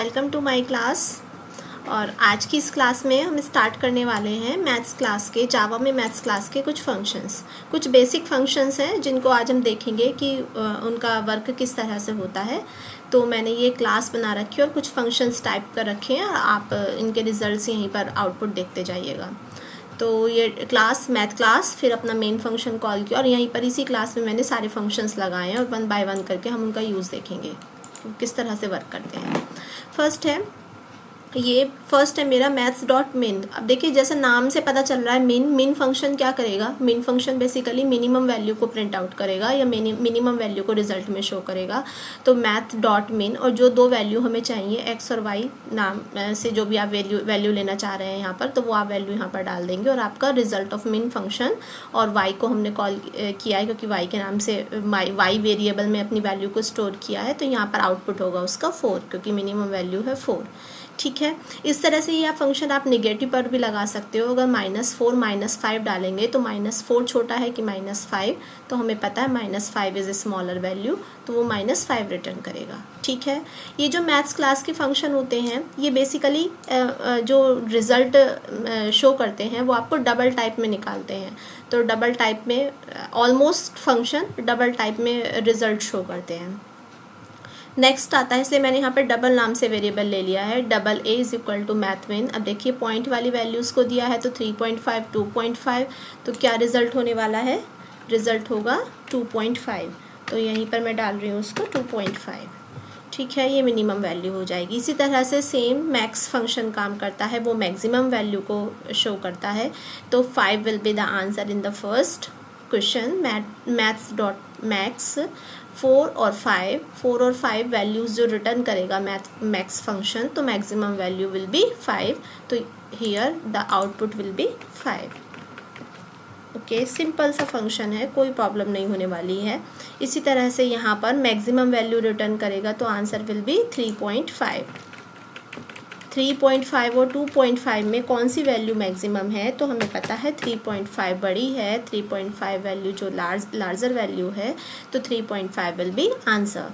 Welcome to my class. और आज की इस क्लास में हम स्टार्ट करने वाले हैं मैथ्स क्लास के जावा में मैथ्स क्लास के कुछ बेसिक फंक्शंस हैं जिनको आज हम देखेंगे कि उनका वर्क किस तरह से होता है। तो मैंने ये क्लास बना रखी है और कुछ फंक्शंस टाइप कर रखे हैं और आप इनके रिजल्ट्स यहीं पर आउटपुट देखते जाइएगा। तो ये क्लास मैथ क्लास, फिर अपना मेन फंक्शन कॉल किया और यहीं पर इसी क्लास में मैंने सारे फंक्शंस लगाए हैं और वन बाय वन करके हम उनका यूज़ देखेंगे किस तरह से वर्क करते हैं। फर्स्ट है मेरा मैथ्स डॉट मिन। अब देखिए जैसे नाम से पता चल रहा है मिन फंक्शन क्या करेगा। मिन फंक्शन बेसिकली मिनिमम वैल्यू को प्रिंट आउट करेगा या मिनिमम वैल्यू को रिजल्ट में शो करेगा। तो मैथ डॉट मिन, और जो दो वैल्यू हमें चाहिए एक्स और वाई नाम से जो भी आप वैल्यू लेना चाह रहे हैं यहाँ पर, तो वो आप वैल्यू यहाँ पर डाल देंगे और आपका रिजल्ट ऑफ मिन फंक्शन। और वाई को हमने कॉल किया है क्योंकि वाई के नाम से वाई वेरिएबल में अपनी वैल्यू को स्टोर किया है, तो यहाँ पर आउटपुट होगा उसका 4 क्योंकि मिनिमम वैल्यू है 4। ठीक है, इस तरह से यह फंक्शन आप नेगेटिव पर भी लगा सकते हो। अगर -4 -5 डालेंगे तो -4 छोटा है कि -5, तो हमें पता है -5 इज़ ए स्मॉलर वैल्यू, तो वो -5 रिटर्न करेगा। ठीक है, ये जो मैथ्स क्लास के फंक्शन होते हैं ये बेसिकली जो रिज़ल्ट शो करते हैं वो आपको डबल टाइप में निकालते हैं। तो डबल टाइप में ऑलमोस्ट फंक्शन डबल टाइप में रिज़ल्ट शो करते हैं। नेक्स्ट आता है, इसलिए मैंने यहाँ पे डबल नाम से वेरिएबल ले लिया है, double a is equal to math min. अब देखिए पॉइंट वाली वैल्यूज़ को दिया है तो 3.5 2.5, तो क्या रिजल्ट होने वाला है, रिजल्ट होगा 2.5। तो यहीं पर मैं डाल रही हूँ उसको 2.5। ठीक है, ये मिनिमम वैल्यू हो जाएगी। इसी तरह से सेम मैक्स फंक्शन काम करता है, वो मैक्सिमम वैल्यू को शो करता है। तो 5 will be the answer in the first question maths dot max. 4 और 5 वैल्यूज़ जो रिटर्न करेगा मैक्स फंक्शन, तो मैक्सिमम वैल्यू विल बी 5। तो here the output will be 5। Okay, simple सा फंक्शन है, कोई प्रॉब्लम नहीं होने वाली है। इसी तरह से यहाँ पर मैक्सिमम वैल्यू रिटर्न करेगा तो आंसर विल बी 3.5। 3.5 और 2.5 में कौन सी वैल्यू मैक्सिमम है, तो हमें पता है 3.5 बड़ी है। 3.5 वैल्यू जो लार्जर वैल्यू है, तो 3.5 will be answer.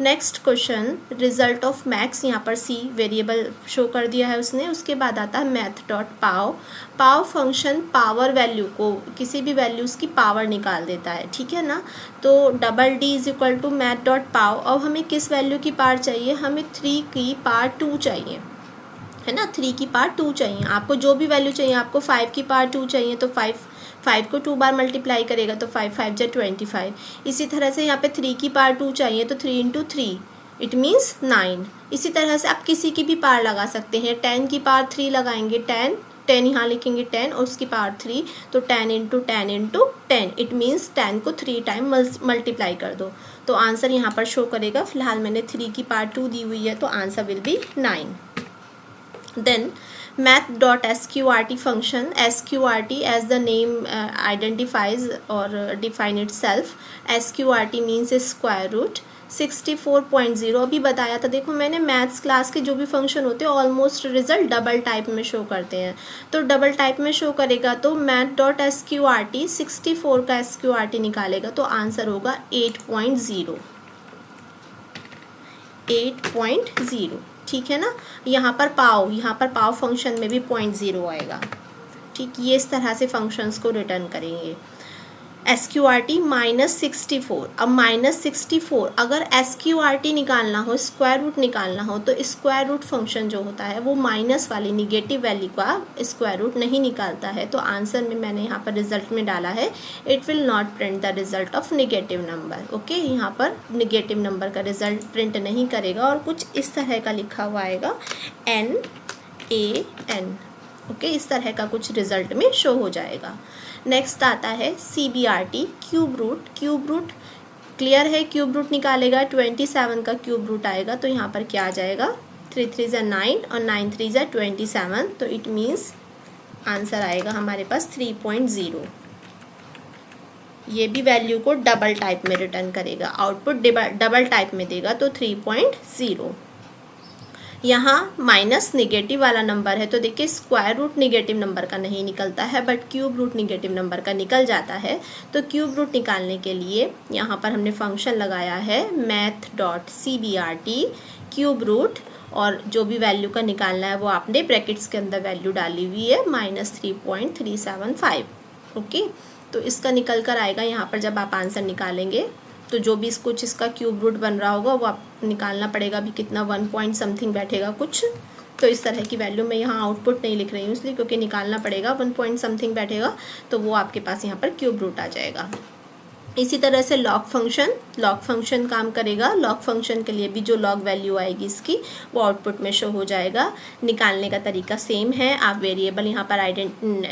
Next question, result of max, यहाँ पर सी वेरिएबल शो कर दिया है उसने। उसके बाद आता है मैथ डॉट पाव फंक्शन पावर वैल्यू को, किसी भी वैल्यूज़ की पावर निकाल देता है। ठीक है ना, तो double D is equal to math dot pow. अब हमें किस वैल्यू की पावर चाहिए, हमें 3 की पावर 2 चाहिए, है ना। 3 की पावर 2 चाहिए, आपको जो भी वैल्यू चाहिए। आपको 5 की पावर 2 चाहिए तो 5 को 2 बार मल्टीप्लाई करेगा तो 5 5 जा 25। इसी तरह से यहाँ पे 3 की पावर 2 चाहिए तो 3 × 3 इट मीन्स 9। इसी तरह से आप किसी की भी पावर लगा सकते हैं। 10 की पावर 3 लगाएंगे, 10 यहाँ लिखेंगे 10 और उसकी पावर 3, तो 10 × 10 × 10 इट मीन्स 10 को 3 टाइम मल्टीप्लाई कर दो तो आंसर यहाँ पर शो करेगा। फिलहाल मैंने 3 की पावर 2 दी हुई है तो answer will be 9। Then math dot sqrt function, sqrt as the name identifies or define itself, sqrt means square root 64.0। अभी बताया था, देखो मैंने मैथ्स क्लास के जो भी फंक्शन होते हैं ऑलमोस्ट रिजल्ट डबल टाइप में शो करते हैं। तो डबल टाइप में शो करेगा तो मैथ डॉट sqrt 64 का sqrt निकालेगा तो आंसर होगा 8.0। ठीक है ना, यहाँ पर पाव फंक्शन में भी 0.0 आएगा। ठीक, ये इस तरह से फंक्शंस को रिटर्न करेंगे। SQRT -64। अब -64 अगर SQRT निकालना हो, स्क्वायर रूट निकालना हो, तो स्क्वायर रूट फंक्शन जो होता है वो माइनस वाली निगेटिव वैल्यू का स्क्वायर रूट नहीं निकालता है। तो आंसर में मैंने यहाँ पर रिजल्ट में डाला है it will not print the result of negative number. Okay, यहाँ पर निगेटिव नंबर का रिजल्ट प्रिंट नहीं करेगा और कुछ इस तरह का लिखा हुआ आएगा NaN। ओके, इस तरह का कुछ रिजल्ट में शो हो जाएगा। नेक्स्ट आता है CBRT क्यूब रूट। क्लियर है, क्यूब रूट निकालेगा 27 का क्यूब रूट आएगा तो यहाँ पर क्या आ जाएगा, 3 3 जा 9 और 9 3 जा 27, तो इट मीन्स आंसर आएगा हमारे पास 3.0। ये भी वैल्यू को डबल टाइप में रिटर्न करेगा, आउटपुट डबल टाइप में देगा तो 3.0। यहाँ माइनस निगेटिव वाला नंबर है तो देखिए स्क्वायर रूट निगेटिव नंबर का नहीं निकलता है but cube root negative number का निकल जाता है। तो क्यूब रूट निकालने के लिए यहाँ पर हमने फंक्शन लगाया है math dot CBRT cube root और जो भी वैल्यू का निकालना है वो आपने ब्रैकेट्स के अंदर वैल्यू डाली हुई है -3.375। ओके, तो इसका निकल कर आएगा यहाँ पर जब आप आंसर निकालेंगे तो जो भी कुछ इसका क्यूब रूट बन रहा होगा वो आप निकालना पड़ेगा। अभी कितना 1 पॉइंट समथिंग बैठेगा कुछ, तो इस तरह की वैल्यू मैं यहाँ आउटपुट नहीं लिख रही हूँ इसलिए, क्योंकि निकालना पड़ेगा 1 पॉइंट समथिंग बैठेगा तो वो आपके पास यहाँ पर क्यूब रूट आ जाएगा। इसी तरह से लॉग फंक्शन काम करेगा। लॉग फंक्शन के लिए भी जो लॉग वैल्यू आएगी इसकी वो आउटपुट में शो हो जाएगा। निकालने का तरीका सेम है, आप वेरिएबल यहाँ पर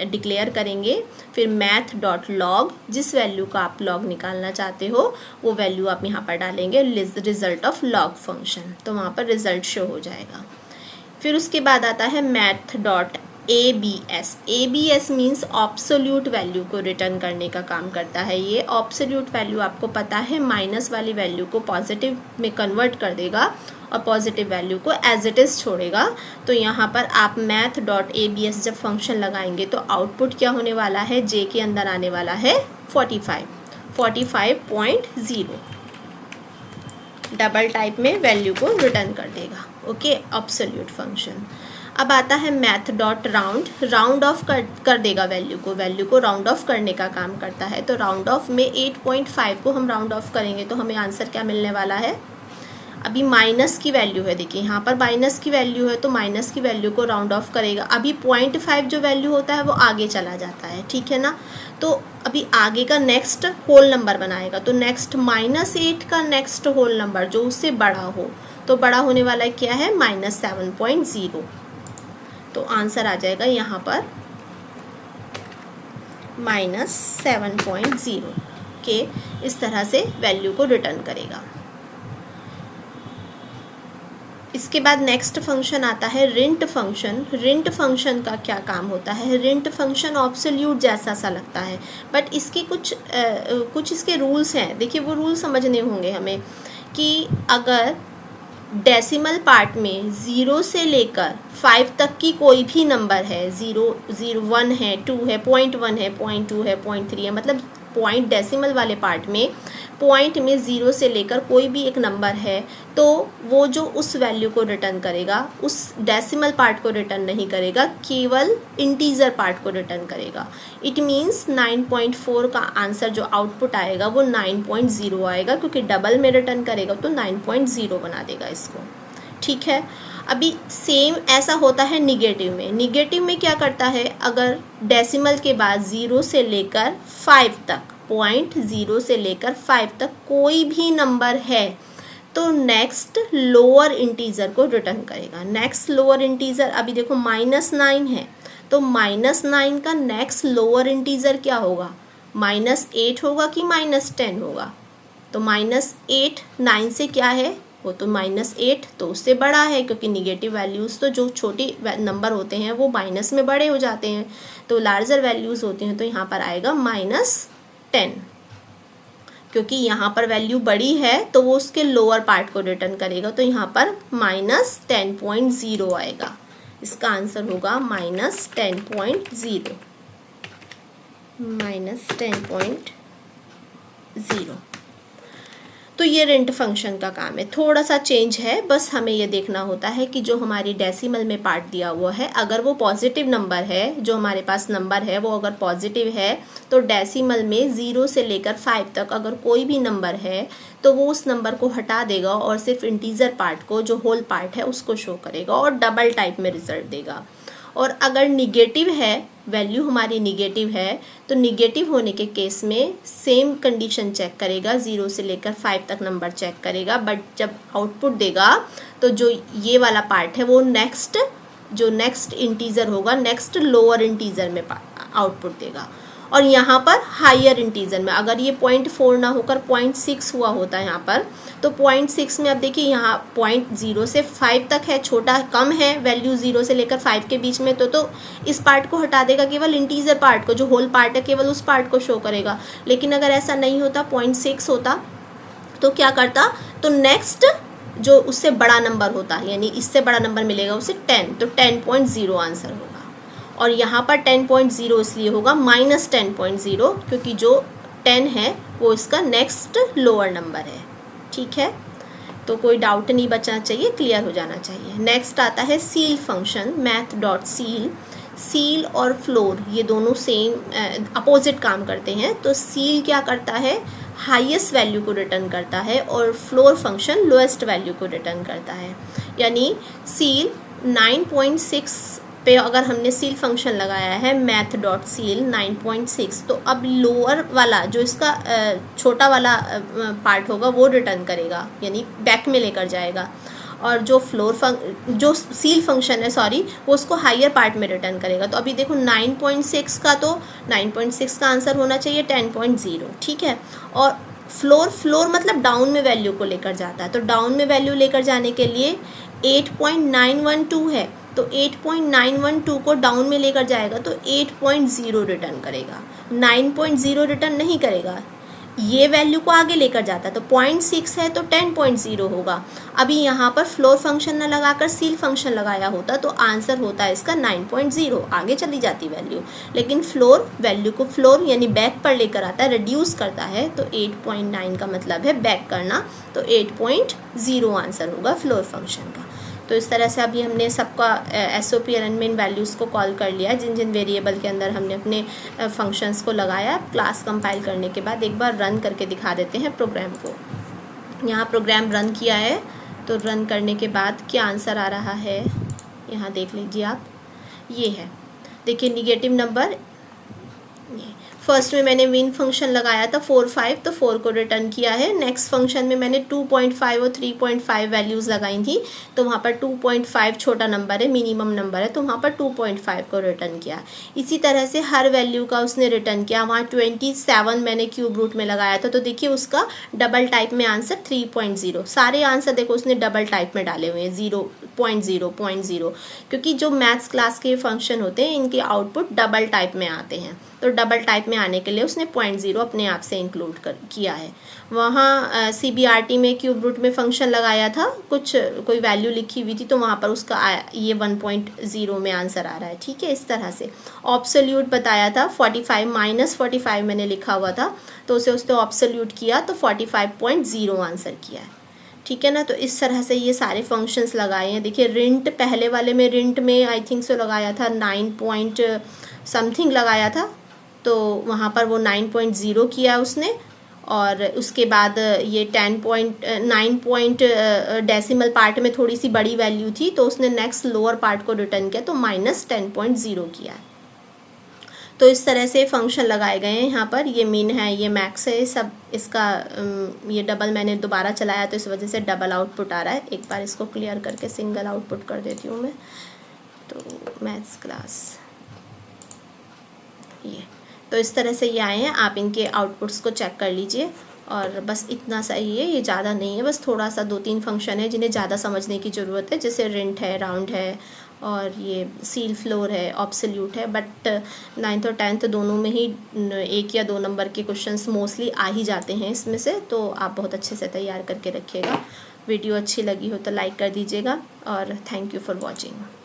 डिक्लेयर करेंगे, फिर math.log जिस वैल्यू का आप लॉग निकालना चाहते हो वो वैल्यू आप यहाँ पर डालेंगे, रिजल्ट ऑफ लॉग फंक्शन, तो वहाँ पर रिजल्ट शो हो जाएगा। फिर उसके बाद आता है math.abs मीन्स ऑब्सोल्यूट वैल्यू को रिटर्न करने का काम करता है। ये ऑब्सोल्यूट वैल्यू आपको पता है माइनस वाली वैल्यू को पॉजिटिव में कन्वर्ट कर देगा और पॉजिटिव वैल्यू को एज इट इज़ छोड़ेगा। तो यहाँ पर आप math.abs जब फंक्शन लगाएंगे तो आउटपुट क्या होने वाला है, जे के अंदर आने वाला है 45.0 डबल टाइप में वैल्यू को रिटर्न कर देगा। Okay, absolute function. अब आता है math.round ऑफ कर देगा वैल्यू को राउंड ऑफ करने का काम करता है। तो राउंड ऑफ में 8.5 को हम राउंड ऑफ करेंगे तो हमें आंसर क्या मिलने वाला है, अभी माइनस की वैल्यू है, देखिए यहाँ पर माइनस की वैल्यू है तो माइनस की वैल्यू को राउंड ऑफ करेगा। अभी 0.5 जो वैल्यू होता है वो आगे चला जाता है, ठीक है ना, तो अभी आगे का नेक्स्ट होल नंबर बनाएगा, तो नेक्स्ट -8 का नेक्स्ट होल नंबर जो उससे बड़ा हो, तो बड़ा होने वाला क्या है -7.0, तो आंसर आ जाएगा यहाँ पर -7.0 के इस तरह से वैल्यू को रिटर्न करेगा। इसके बाद नेक्स्ट फंक्शन आता है रिंट फंक्शन। रिंट फंक्शन का क्या काम होता है, रिंट फंक्शन ऑब्सोल्यूट जैसा सा लगता है बट इसकी कुछ इसके रूल्स हैं। देखिए वो रूल समझने होंगे हमें कि अगर डेसिमल पार्ट में 0 से लेकर 5 तक की कोई भी नंबर है, 0, 1 है, 2 है, 0.1 है, 0.2 है, 0.3 है, मतलब पॉइंट डेसिमल वाले पार्ट में पॉइंट में 0 से लेकर कोई भी एक नंबर है तो वो जो उस वैल्यू को रिटर्न करेगा उस डेसिमल पार्ट को रिटर्न नहीं करेगा, केवल इंटीजर पार्ट को रिटर्न करेगा। इट मीन्स 9.4 का आंसर जो आउटपुट आएगा वो 9.0 आएगा, क्योंकि डबल में रिटर्न करेगा तो 9.0 बना देगा इसको, ठीक है। अभी सेम ऐसा होता है निगेटिव में। निगेटिव में क्या करता है, अगर डेसिमल के बाद 0 से लेकर 5 तक, 0.0 से लेकर 5 तक कोई भी नंबर है तो नेक्स्ट लोअर इंटीजर को रिटर्न करेगा। नेक्स्ट लोअर इंटीजर, अभी देखो -9 है तो -9 का नेक्स्ट लोअर इंटीजर क्या होगा, -8 होगा कि -10 होगा, तो -8 9 से क्या है, वो तो -8 तो उससे बड़ा है, क्योंकि निगेटिव वैल्यूज़ तो जो छोटी नंबर होते हैं वो माइनस में बड़े हो जाते हैं, तो लार्जर वैल्यूज़ होती हैं, तो यहाँ पर आएगा -10, क्योंकि यहाँ पर वैल्यू बड़ी है तो वो उसके लोअर पार्ट को रिटर्न करेगा, तो यहाँ पर -10.0 आएगा। इसका आंसर होगा -10.0, -10.0। तो ये रिंट फंक्शन का काम है। थोड़ा सा चेंज है, बस हमें ये देखना होता है कि जो हमारी डेसिमल में पार्ट दिया हुआ है अगर वो पॉजिटिव नंबर है, जो हमारे पास नंबर है वो अगर पॉजिटिव है तो डेसिमल में 0 से लेकर 5 तक अगर कोई भी नंबर है तो वो उस नंबर को हटा देगा और सिर्फ इंटीजर पार्ट को, जो होल पार्ट है, उसको शो करेगा और डबल टाइप में रिजल्ट देगा। और अगर निगेटिव है, वैल्यू हमारी निगेटिव है, तो निगेटिव होने के केस में सेम कंडीशन चेक करेगा, 0 से लेकर 5 तक नंबर चेक करेगा, बट जब आउटपुट देगा तो जो ये वाला पार्ट है वो नेक्स्ट इंटीजर होगा, नेक्स्ट लोअर इंटीजर में आउटपुट देगा। और यहाँ पर हायर इंटीजर में अगर ये 0.4 ना होकर 0.6 हुआ होता है यहाँ पर, तो 0.6 में अब देखिए यहाँ 0 से 5 तक है, छोटा कम है वैल्यू 0 से लेकर 5 के बीच में, तो इस पार्ट को हटा देगा, केवल इंटीजर पार्ट को, जो होल पार्ट है केवल उस पार्ट को शो करेगा। लेकिन अगर ऐसा नहीं होता, 0.6 होता, तो क्या करता, तो नेक्स्ट जो उससे बड़ा नंबर होता, यानी इससे बड़ा नंबर मिलेगा उसे 10, तो 10.0 आंसर होगा। और यहाँ पर 10.0 इसलिए होगा -10.0, क्योंकि जो 10 है वो इसका नेक्स्ट लोअर नंबर है, ठीक है। तो कोई डाउट नहीं बचना चाहिए, क्लियर हो जाना चाहिए। नेक्स्ट आता है seal function, math dot seal. Seal और फ्लोर ये दोनों सेम अपोजिट काम करते हैं। तो सील क्या करता है, हाईएस्ट वैल्यू को रिटर्न करता है और फ्लोर फंक्शन लोएस्ट वैल्यू को रिटर्न करता है। यानी सील 9.6 पे अगर हमने सील फंक्शन लगाया है मैथ डॉट सील 9.6, तो अब लोअर वाला जो इसका छोटा वाला पार्ट होगा वो रिटर्न करेगा, यानी बैक में लेकर जाएगा। और जो जो सील फंक्शन है सॉरी, वो उसको हायर पार्ट में रिटर्न करेगा। तो अभी देखो 9.6 का, तो 9.6 का आंसर होना चाहिए 10.0, ठीक है। और फ्लोर मतलब डाउन में वैल्यू को लेकर जाता है, तो डाउन में वैल्यू लेकर जाने के लिए 8.912 है, तो 8.912 को डाउन में लेकर जाएगा तो 8.0 रिटर्न करेगा, 9.0 रिटर्न नहीं करेगा। ये वैल्यू को आगे लेकर जाता है, तो 0.6 है तो 10.0 होगा। अभी यहाँ पर फ्लोर फंक्शन न लगाकर सील फंक्शन लगाया होता तो आंसर होता है इसका 9.0, आगे चली जाती वैल्यू। लेकिन फ्लोर वैल्यू को फ्लोर यानी बैक पर लेकर आता है, रिड्यूस करता है, तो 8.9 का मतलब है बैक करना, तो 8.0 आंसर होगा फ्लोर फंक्शन का। तो इस तरह से अभी हमने सबका एसओपी अरेंजमेंट वैल्यूज़ को कॉल कर लिया, जिन जिन वेरिएबल के अंदर हमने अपने फंक्शंस को लगाया। क्लास कंपाइल करने के बाद एक बार रन करके दिखा देते हैं प्रोग्राम को। यहाँ प्रोग्राम रन किया है, तो रन करने के बाद क्या आंसर आ रहा है यहाँ देख लीजिए आप, ये है, देखिए निगेटिव नंबर। फर्स्ट में मैंने मिन फंक्शन लगाया था 4, 5, तो 4 को रिटर्न किया है। नेक्स्ट फंक्शन में मैंने 2.5 और 3.5 वैल्यूज़ लगाई थी, तो वहाँ पर 2.5 छोटा नंबर है, मिनिमम नंबर है, तो वहाँ पर 2.5 को रिटर्न किया। इसी तरह से हर वैल्यू का उसने रिटर्न किया। वहाँ 27 मैंने क्यूब रूट में लगाया था, तो देखिए उसका डबल टाइप में आंसर 3.0। सारे आंसर देखो उसने डबल टाइप में डाले हुए हैं, 0.0, क्योंकि जो मैथ्स क्लास के फंक्शन होते हैं इनके आउटपुट डबल टाइप में आते हैं, तो डबल टाइप में आने के लिए उसने 0.0 अपने आप से इंक्लूड किया है। वहाँ CBRT में क्यूब रूट में फंक्शन लगाया था, कोई वैल्यू लिखी हुई थी, तो वहाँ पर उसका ये 1.0 में आंसर आ रहा है, ठीक है। इस तरह से ऑब्सोल्यूट बताया था, 45 - 45 मैंने लिखा हुआ था, तो उसे उसने ऑब्सोल्यूट किया तो 45.0 आंसर किया है, ठीक है ना। तो इस तरह से ये सारे फंक्शंस लगाए हैं। देखिए रिंट, पहले वाले में रिंट में आई थिंक सो लगाया था 9 पॉइंट समथिंग लगाया था, तो वहाँ पर वो 9.0 किया उसने। और उसके बाद ये 9 डेसिमल पार्ट में थोड़ी सी बड़ी वैल्यू थी, तो उसने नेक्स्ट लोअर पार्ट को रिटर्न किया, तो -10.0 किया है। तो इस तरह से फंक्शन लगाए गए हैं यहाँ पर। ये मिन है, ये मैक्स है, सब इसका ये डबल मैंने दोबारा चलाया तो इस वजह से डबल आउटपुट आ रहा है। एक बार इसको क्लियर करके सिंगल आउटपुट कर देती हूँ मैं। तो मैथ्स क्लास ये, तो इस तरह से ये आए हैं। आप इनके आउटपुट्स को चेक कर लीजिए। और बस इतना सही है, ये ज़्यादा नहीं है, बस थोड़ा सा 2-3 फंक्शन है जिन्हें ज़्यादा समझने की ज़रूरत है, जैसे रिंट है, राउंड है, और ये सील फ्लोर है, ऑब्सोल्यूट है। बट 9th और 10th दोनों में ही 1 या 2 नंबर के क्वेश्चंस मोस्टली आ ही जाते हैं इसमें से, तो आप बहुत अच्छे से तैयार करके रखिएगा। वीडियो अच्छी लगी हो तो लाइक कर दीजिएगा, और थैंक यू फॉर वॉचिंग।